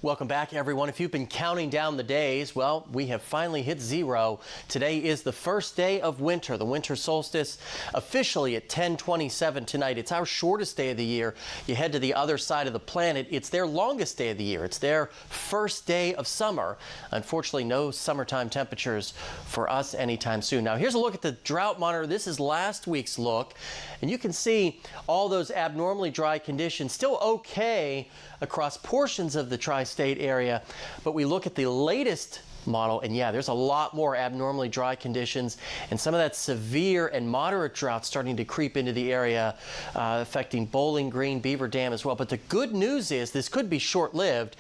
Welcome back, everyone. If you've been counting down the days, well, we have finally hit zero. Today is the first day of winter, the winter solstice, officially at 10:27 tonight. It's our shortest day of the year. You head to the other side of the planet, it's their longest day of the year. It's their first day of summer. Unfortunately, no summertime temperatures for us anytime soon. Now, here's a look at the drought monitor. This is last week's look, and you can see all those abnormally dry conditions still okay across portions of the tri-state area, but we look at the latest model, and yeah, there's a lot more abnormally dry conditions and some of that severe and moderate drought starting to creep into the area, affecting Bowling Green, Beaver Dam as well. But the good news is this could be short-lived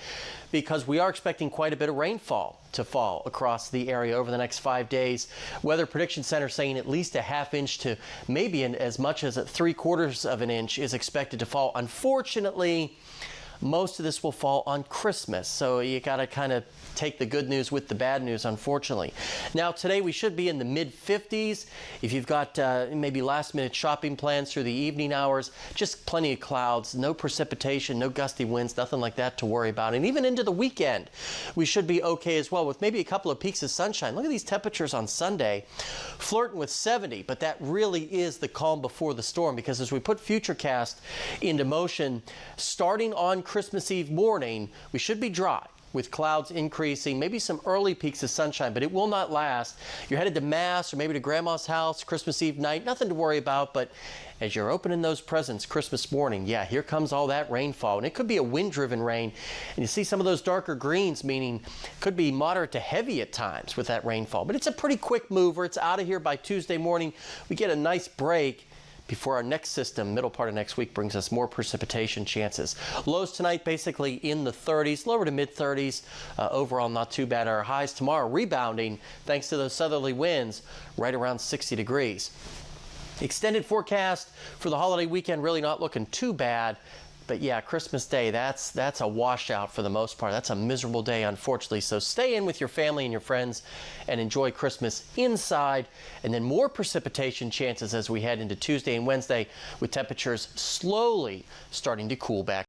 because we are expecting quite a bit of rainfall to fall across the area over the next 5 days. Weather Prediction Center saying at least a ½ inch to maybe as much as 3/4 of an inch is expected to fall. Unfortunately, most of this will fall on Christmas, so you got to kind of take the good news with the bad news, unfortunately. Now, today we should be in the mid-50s. If you've got maybe last-minute shopping plans through the evening hours, just plenty of clouds, no precipitation, no gusty winds, nothing like that to worry about. And even into the weekend, we should be okay as well, with maybe a couple of peaks of sunshine. Look at these temperatures on Sunday, flirting with 70, but that really is the calm before the storm, because as we put Futurecast into motion, starting on Christmas Eve morning, we should be dry, with clouds increasing, maybe some early peaks of sunshine, but it will not last. You're headed to Mass or maybe to Grandma's house Christmas Eve night, nothing to worry about, but as you're opening those presents Christmas morning, yeah, here comes all that rainfall, and it could be a wind-driven rain, and you see some of those darker greens, meaning could be moderate to heavy at times with that rainfall, but it's a pretty quick mover. It's out of here by Tuesday morning. We get a nice break before our next system, middle part of next week, brings us more precipitation chances. Lows tonight basically in the 30s, lower to mid-30s. Overall, not too bad. Our highs tomorrow rebounding thanks to those southerly winds, right around 60 degrees. Extended forecast for the holiday weekend, really not looking too bad. But yeah, Christmas Day, that's a washout for the most part. That's a miserable day, unfortunately. So stay in with your family and your friends and enjoy Christmas inside. And then more precipitation chances as we head into Tuesday and Wednesday, with temperatures slowly starting to cool back.